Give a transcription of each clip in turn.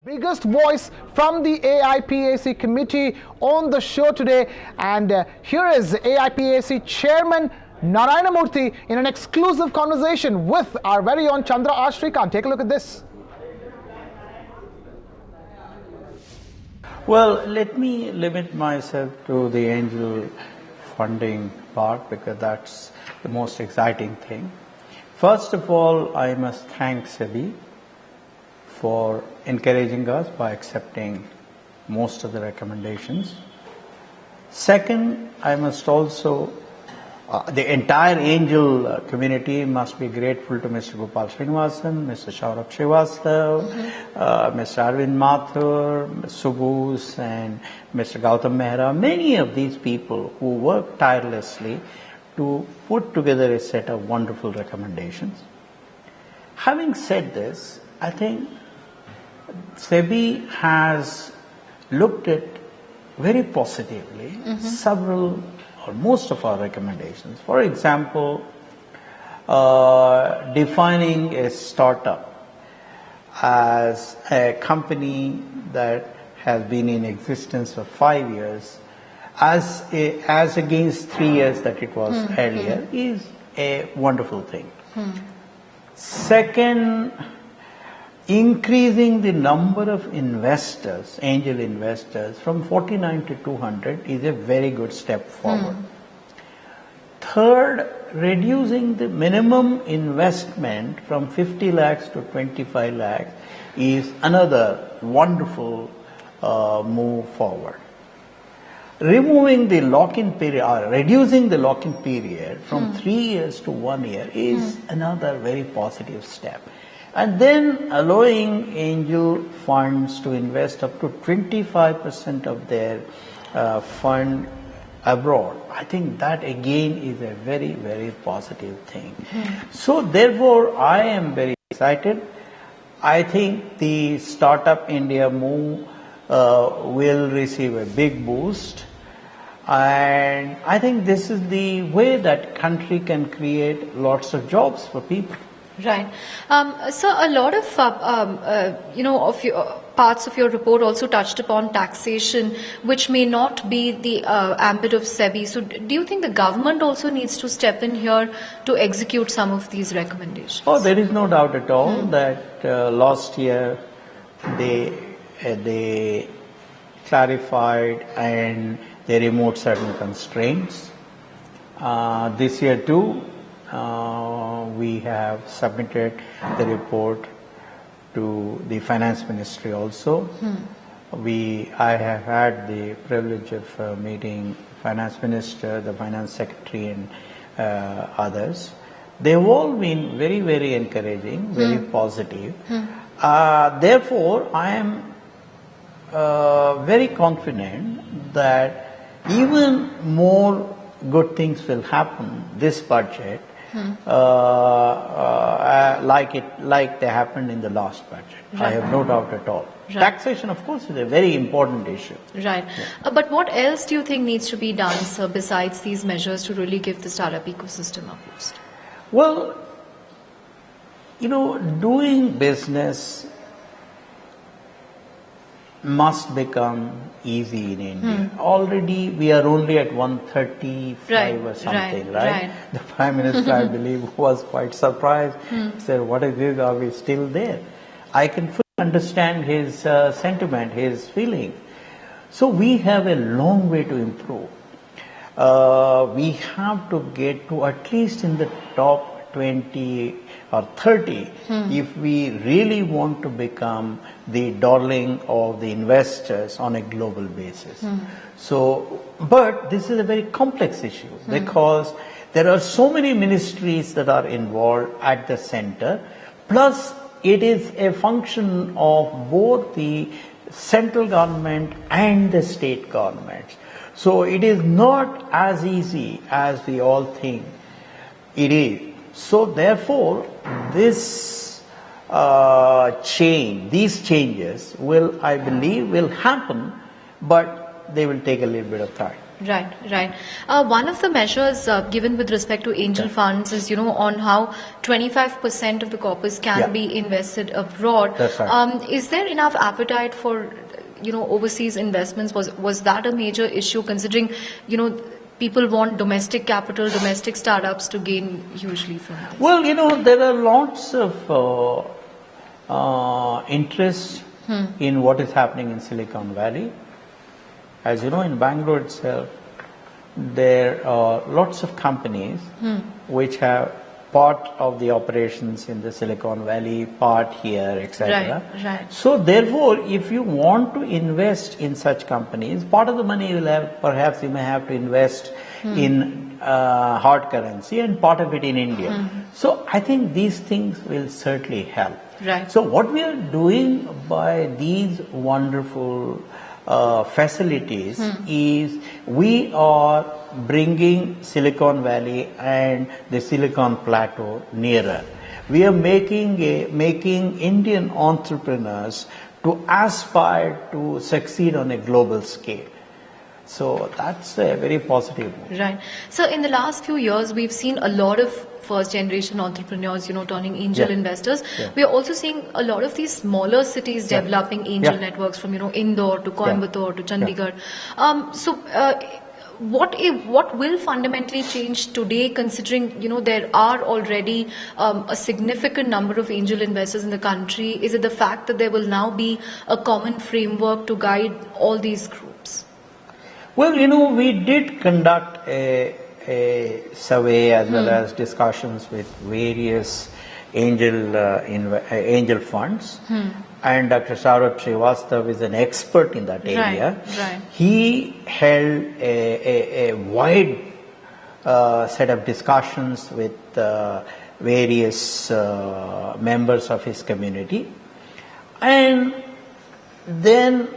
Biggest voice from the AIPAC committee on the show today, and here is AIPAC Chairman Narayana Murthy in an exclusive conversation with our very own Chandra Shrikant. Take a look at this. Well, let me limit myself to the angel funding part because that's the most exciting thing. First of all, I must thank SEBI for encouraging us by accepting most of the recommendations. Second, I must also, the entire angel community must be grateful to Mr. Gopal Srinivasan, Mr. Saurabh Srivastav, Mr. Arvind Mathur, Subus and Mr. Gautam Mehra, many of these people who work tirelessly to put together a set of wonderful recommendations. Having said this, I think SEBI has looked at very positively several or most of our recommendations. For example, defining a startup as a company that has been in existence for 5 years as against 3 years that it was earlier is a wonderful thing. Second, increasing the number of investors, angel investors, from 49 to 200 is a very good step forward. Third, reducing the minimum investment from 50 lakhs to 25 lakhs is another wonderful move forward. Removing the lock-in period or reducing the lock-in period from 3 years to 1 year is another very positive step. And then allowing angel funds to invest up to 25% of their fund abroad. I think that again is a very, very positive thing. So therefore, I am very excited. I think the Startup India move will receive a big boost. And I think this is the way that country can create lots of jobs for people. Right. So a lot of, of your parts of your report also touched upon taxation, which may not be the ambit of SEBI. So do you think the government also needs to step in here to execute some of these recommendations? Oh, there is no doubt at all that last year they clarified and they removed certain constraints. This year too, we have submitted the report to the Finance Ministry also. I have had the privilege of meeting Finance Minister, the Finance Secretary and others. They've all been very, very encouraging, very positive. Therefore, I am very confident that even more good things will happen this budget, like they happened in the last budget. Right. I have no doubt at all. Right. Taxation, of course, is a very important issue. Right. Yeah. But what else do you think needs to be done, sir, besides these measures to really give the startup ecosystem a boost? Well, doing business must become easy in India. Already we are only at 135 or something, right? The Prime Minister, I believe, was quite surprised. He said, what is this? Are we still there? I can fully understand his sentiment, his feeling. So we have a long way to improve. We have to get to at least in the top 20 or 30 if we really want to become the darling of the investors on a global basis. So, but this is a very complex issue because there are so many ministries that are involved at the center, plus it is a function of both the central government and the state governments. So it is not as easy as we all think it is. So therefore, these changes will, I believe, will happen, but they will take a little bit of time. Right, right. One of the measures given with respect to angel funds is, on how 25% of the corpus can be invested abroad. That's right. Is there enough appetite for, overseas investments? Was that a major issue, considering, people want domestic capital, domestic startups to gain hugely from this? Well, there are lots of interest in what is happening in Silicon Valley. As you know, in Bangalore itself, there are lots of companies which have part of the operations in the Silicon Valley, part here, etc. Right. So therefore, if you want to invest in such companies, part of the money you will have, perhaps you may have to invest in hard currency and part of it in India. So I think these things will certainly help. Right. So what we are doing by these wonderful facilities is we are bringing Silicon Valley and the Silicon Plateau nearer. We are making Indian entrepreneurs to aspire to succeed on a global scale. So that's a very positive move. Right. So in the last few years, we've seen a lot of first generation entrepreneurs, turning angel investors. We are also seeing a lot of these smaller cities developing angel networks from, Indore to Coimbatore to Chandigarh. What will fundamentally change today, considering, there are already a significant number of angel investors in the country? Is it the fact that there will now be a common framework to guide all these groups? Well, we did conduct a survey as well as discussions with various angel funds, and Dr. Saurabh Srivastav is an expert in that area. Right. He held a wide set of discussions with various members of his community, and then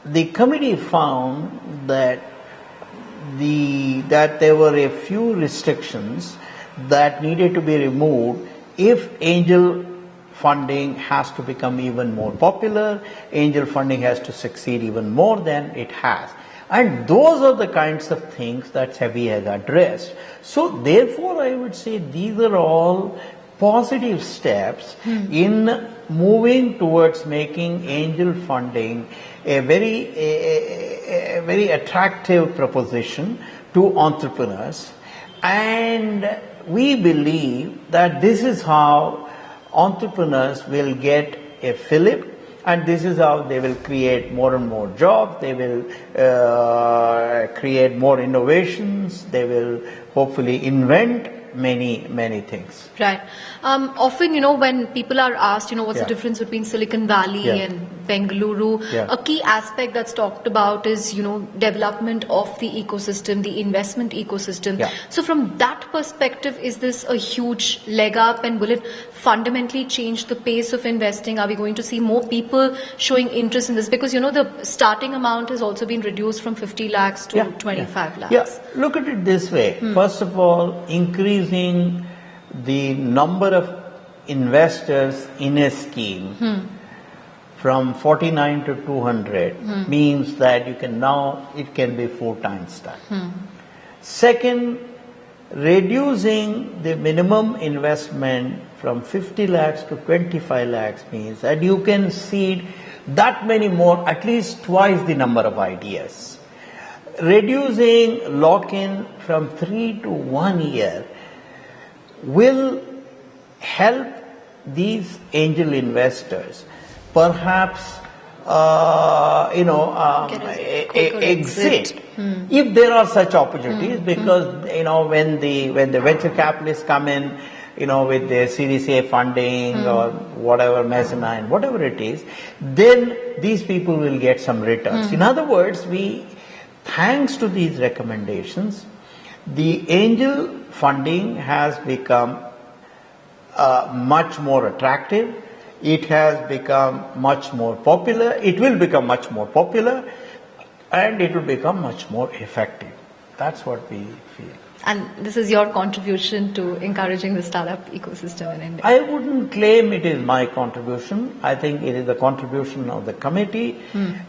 the committee found that there were a few restrictions that needed to be removed if angel funding has to become even more popular, angel funding has to succeed even more than it has. And those are the kinds of things that SEBI has addressed. So therefore, I would say these are all positive steps in moving towards making angel funding a very attractive proposition to entrepreneurs, and we believe that this is how entrepreneurs will get a fillip, and this is how they will create more and more jobs, they will create more innovations, they will hopefully invent many things. Right. Often, when people are asked, what's the difference between Silicon Valley and Bengaluru, a key aspect that's talked about is, development of the ecosystem, the investment ecosystem. So from that perspective, is this a huge leg up, and will it fundamentally change the pace of investing? Are we going to see more people showing interest in this? Because, the starting amount has also been reduced from 50 lakhs to 25 lakhs. Yeah, look at it this way. First of all, increasing the number of investors in a scheme from 49 to 200 means that it can be 4 times that. Second, reducing the minimum investment from 50 lakhs to 25 lakhs means that you can seed that many more, at least twice the number of ideas. Reducing lock-in from 3 to 1 year will help these angel investors perhaps exit if there are such opportunities, because when the venture capitalists come in with their Series A funding or whatever, mezzanine, whatever it is, then these people will get some returns. In other words, thanks to these recommendations, the angel funding has become much more attractive. It has become much more popular. It will become much more popular, and it will become much more effective. That's what we feel. And this is your contribution to encouraging the startup ecosystem in India. I wouldn't claim it is my contribution. I think it is the contribution of the committee.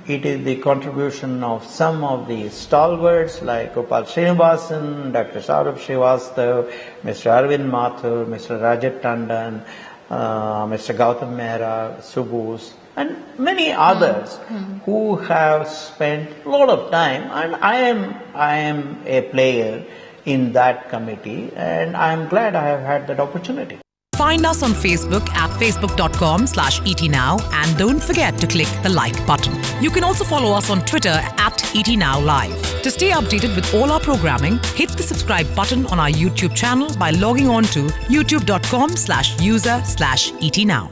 It is the contribution of some of the stalwarts like Gopal Srinivasan, Dr. Saurabh Srivastav, Mr. Arvind Mathur, Mr. Rajat Tandon, Mr. Gautam Mehra, Subus, and many others who have spent a lot of time. And I am a player in that committee, and I am glad I have had that opportunity. Find us on Facebook at facebook.com/ETNow and don't forget to click the like button. You can also follow us on Twitter at ETNowLive. To stay updated with all our programming, hit the subscribe button on our YouTube channel by logging on to youtube.com/user/ETNow.